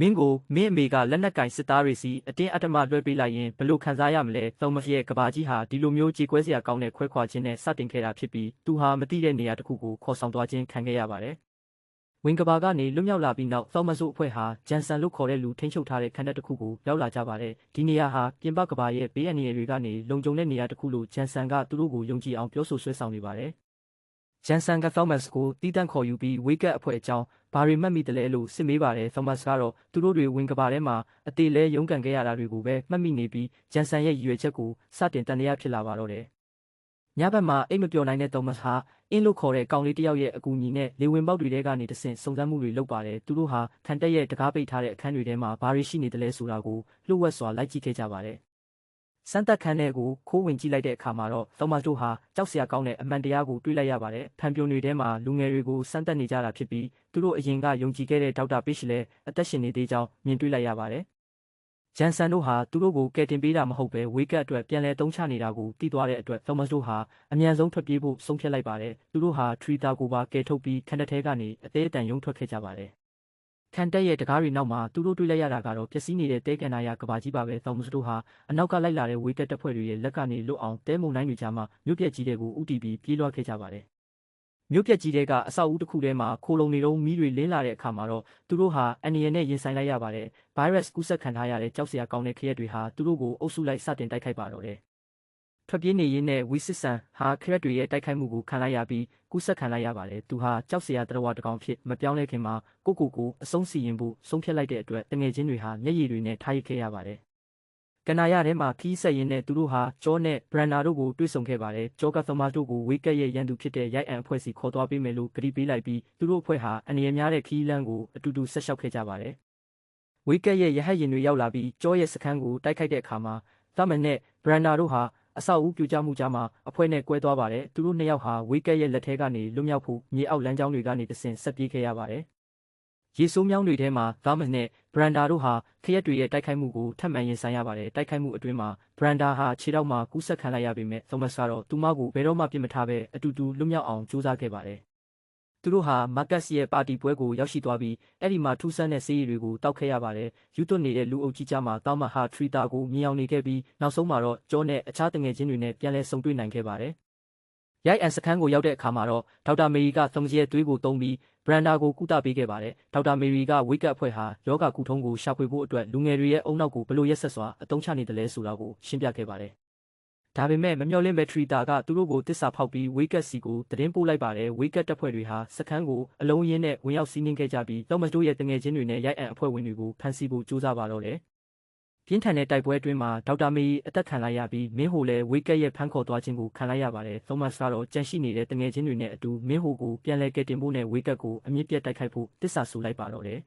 မင်းကိုမင်းအမေကလက်နက်ကင်စစ်သားတွေစီအတင်းအဓမ္မလွှဲပေးလိုက်ရင်ဘလို့ခံစားရမလဲသောမတ်ရဲ့ကဘာကြီးဟာဒီလိုမျိုးကြေကွဲစရာကောင်းတဲ့ခွဲခွာခြင်းနဲ့စတင်ခဲ့တာဖြစ်ပြီးသူဟာမတိတဲ့နေရာတစ်ခုကိုခေါ်ဆောင်သွားခြင်းခံခဲ့ရပါတယ်ဝင်းကဘာကနေလွတ်မြောက်လာပြီးနောက်သောမတ်ဆိုအဖွဲ့ဟာဂျန်ဆန်လို့ခေါ်တဲ့လူထိန်းချုပ်ထားတဲ့ခန်းတစ်ခုကိုရောက်လာကြပါတယ်ဒီနေရာဟာပြင်ပကဘာရဲ့ဘေးအန္တရာယ်တွေကနေလုံခြုံတဲ့နေရာတစ်ခုလို့ဂျန်ဆန်ကသူတို့ကိုယုံကြည်အောင်ပြောဆိုဆွဲဆောင်နေပါတယ်ဂျန်ဆန်ကသောမတ်ကိုတီးတန့်ခေါ်ယူပြီးဝေးကတ်အဖွဲ့အကြောင်းဘာတွေမှတ်မိတယ်လဲလို့စစ်မေးပါတယ်သောမတ်ကတော့သူတို့တွေဝင်ကဘာထဲမှာအသေးလဲရုန်းကန်ခဲ့ရတာတွေကိုပဲမှတ်မိနေပြီးဂျန်ဆန်ရဲ့ရည်ရွယ်ချက်ကိုစတင်တန်တရားဖြစ်လာပါတော့တယ်ညဘက်မှာအိတ်မပျော်နိုင်တဲ့သောမတ်ဟာအင်းလို့ခေါ်တဲ့ကောင်လေးတစ်ယောက်ရဲ့အကူအညီနဲ့လေဝင်ပေါက်တွေထဲကနေတဆင့်စုံစမ်းမှုတွေလုပ်ပါတယ်သူတို့ဟာခံတက်ရဲ့တကားပိတ်ထားတဲ့အခန်းတွေထဲမှာဘာတွေရှိနေတယ်လဲဆိုတာကိုလှုပ်ဝက်စွာလိုက်ကြည့်ခဲ့ကြပါတယ်စမ်းသက်ခန်းထဲကိုခိုးဝင်ကြည့်လိုက်တဲ့အခါမှာတော့သောမတ်တို့ဟာကြောက်စရာကောင်းတဲ့အမှန်တရားကိုတွေ့လိုက်ရပါတယ်။ဖန်ပြိုတွေထဲမှာလူငယ်တွေကိုစမ်းသက်နေကြတာဖြစ်ပြီးသူတို့အရင်ကယုံကြည်ခဲ့တဲ့ဒေါက်တာပိရှ်လည်းအသက်ရှင်နေသေးကြောင်းမြင်တွေ့လိုက်ရပါတယ်။ဂျန်ဆန်တို့ဟာသူတို့ကိုကယ်တင်ပေးတာမဟုတ်ပဲဝေးကတ်အတွက်ပြန်လည်တုံးချနေတာကိုသိသွားတဲ့အတွက်သောမတ်တို့ဟာအမြန်ဆုံးထွက်ပြေးဖို့ဆုံးဖြတ်လိုက်ပါတယ်။သူတို့ဟာထရီတာကိုပါကယ်ထုတ်ပြီးခန္ဓာထဲကနေအသေးအတန်ရုံထွက်ခဲ့ကြပါတယ်။ခံတက်ရဲ့တကားတွေနောက်မှာသူတို့တွေ့လိုက်ရတာကတော့ပျက်စီးနေတဲ့တဲကန်နာရကဘာကြီးပါပဲသောမတ်တို့ဟာအနောက်ကလိုက်လာတဲ့ဝေးကတ်တပ်ဖွဲ့တွေရဲ့လက်ကနေလွတ်အောင်တဲမုန်တိုင်းတွေကြားမှာမြို့ပြက်ကြီးတွေကိုဥတီပြီးပြေးလွှားခဲ့ကြပါတယ်မြို့ပြက်ကြီးတွေကအဆောက်အဦတစ်ခုထဲမှာခိုလုံနေတော့မီးတွေလင်းလာတဲ့အခါမှာတော့သူတို့ဟာအန်နီယန်နဲ့ရင်ဆိုင်လိုက်ရပါတယ်ဗိုင်းရပ်စ်ကူးစက်ခံထားရတဲ့ကြောက်စရာကောင်းတဲ့ခရက်တွေဟာသူတို့ကိုအုပ်စုလိုက်စတင်တိုက်ခိုက်ပါတော့တယ်ထွက်ပြေးနေရင်းနဲ့ဝီစစ်ဆန်ဟာခရက်တွေရဲ့တိုက်ခိုက်မှုကိုခံလိုက်ရပြီးကူးစက်ခံလိုက်ရပါတယ်သူဟာကြောက်စရာတရဝတကောင်ဖြစ်မပြောင်းလဲခင်မှာကိုအဆုံးစီရင်ဖို့ဆုံးဖြတ်လိုက်တဲ့အတွက်တငယ်ချင်းတွေဟာမျက်ရည်တွေနဲ့ထားရခဲ့ရပါတယ်ကနာရထဲမှာခီးဆက်ရင်းနဲ့သူတို့ဟာဂျောနဲ့ဘရန်နာတို့ကိုတွေ့ဆုံခဲ့ပါတယ်ဂျောကသမတ်တို့ကိုဝေးကက်ရဲ့ရန်သူဖြစ်တဲ့ရိုက်အန်အဖွဲ့စီခေါ်သွားပေးမယ်လို့ကတိပေးလိုက်ပြီးသူတို့အဖွဲ့ဟာအန္တရာယ်များတဲ့ခီးလန်းကိုအတူတူဆက်လျှောက်ခဲ့ကြပါတယ်ဝေးကက်ရဲ့ရဟတ်ယာဉ်တွေရောက်လာပြီးဂျောရဲ့စခန်းကိုတိုက်ခိုက်တဲ့အခါမှာသမန်နဲ့ဘရန်နာတို့ဟာအဆောက်အဦပြိုကျမှုကြားမှာအဖွဲ့နဲ့ကွဲသွားပါတယ်သူတို့နှစ်ယောက်ဟာဝေးကက်ရဲ့လက်ထဲကနေလွတ်မြောက်ဖို့မြေအောက်လမ်းကြောင်းတွေကနေတဆင့်ဆက်ပြေးခဲ့ရပါတယ်ရေဆိုးမြောင်းတွေထဲမှာဂါမန်နဲ့ဘရန်ဒါတို့ဟာခရက်တွေရဲ့တိုက်ခိုက်မှုကိုထပ်မံရင်ဆိုင်ရပါတယ်တိုက်ခိုက်မှုအတွင်းမှာဘရန်ဒါဟာခြေထောက်မှာကူးစက်ခံလိုက်ရပေမဲ့သောမတ်ကတော့သူမကိုဘယ်တော့မှပြစ်မထားဘဲအတူတူလွတ်မြောက်အောင်ကြိုးစားခဲ့ပါတယ်သူတို့ဟာမာကတ်စ်ရဲ့ပါတီပွဲကိုရောက်ရှိသွားပြီးအဲ့ဒီမှာထူးဆန်းတဲ့ဆေးရည်တွေကိုတောက်ခဲ့ရပါတယ်ယူသွတ်နေတဲ့လူအုပ်ကြီးကြားမှာတောင်းမဟာထရီတာကိုမြင်အောင်နေခဲ့ပြီးနောက်ဆုံးမှာတော့ဂျောနဲ့အခြားတငယ်ချင်းတွေနဲ့ပြန်လည်ဆုံတွေ့နိုင်ခဲ့ပါတယ်ရိုက်အန်စခန်းကိုရောက်တဲ့အခါမှာတော့ဒေါက်တာမေရီကသုံးကြီးရဲ့သွေးကိုသုံးပြီးဘရန်ဒါကိုကုသပေးခဲ့ပါတယ်ဒေါက်တာမေရီကဝိတ်ကပ်အဖွဲ့ဟာယောဂကုထုံးကိုရှာဖွေဖို့အတွက်လူငယ်တွေရဲ့အုံနောက်ကိုဘလို့ရက်ဆက်စွာအသုံးချနေတယ်လဲဆိုတာကိုရှင်းပြခဲ့ပါတယ်ဒါပေမဲ့မမျှော်လင့်ပဲထရီတာကသူတို့ကိုတစ္ဆာဖောက်ပြီးဝေးကတ်စီကိုသတင်းပို့လိုက်ပါတယ်ဝေးကတ်တပ်ဖွဲ့တွေဟာစခန်းကိုအလုံးရင်းနဲ့ဝင်ရောက်စီးနင်းခဲ့ကြပြီးသောမတ်တို့ရဲ့တငယ်ချင်းတွေနဲ့ရိုက်အန်အဖွဲ့ဝင်တွေကိုဖမ်းဆီးဖို့ကြိုးစားပါတော့တယ်ပြင်းထန်တဲ့တိုက်ပွဲအတွင်းမှာဒေါက်တာမေရီအသက်ခံလိုက်ရပြီးမင်းဟိုလည်းဝေးကက်ရဲ့ဖမ်းခေါ်သွားခြင်းကိုခံလိုက်ရပါတယ်သောမတ်ကတော့ကြန့်ရှိနေတဲ့တငယ်ချင်းတွေနဲ့အတူမင်းဟိုကိုပြန်လည်ကယ်တင်ဖို့နဲ့ဝေးကက်ကိုအမြင့်ပြတ်တိုက်ခိုက်ဖို့တစ္ဆာဆူလိုက်ပါတော့တယ်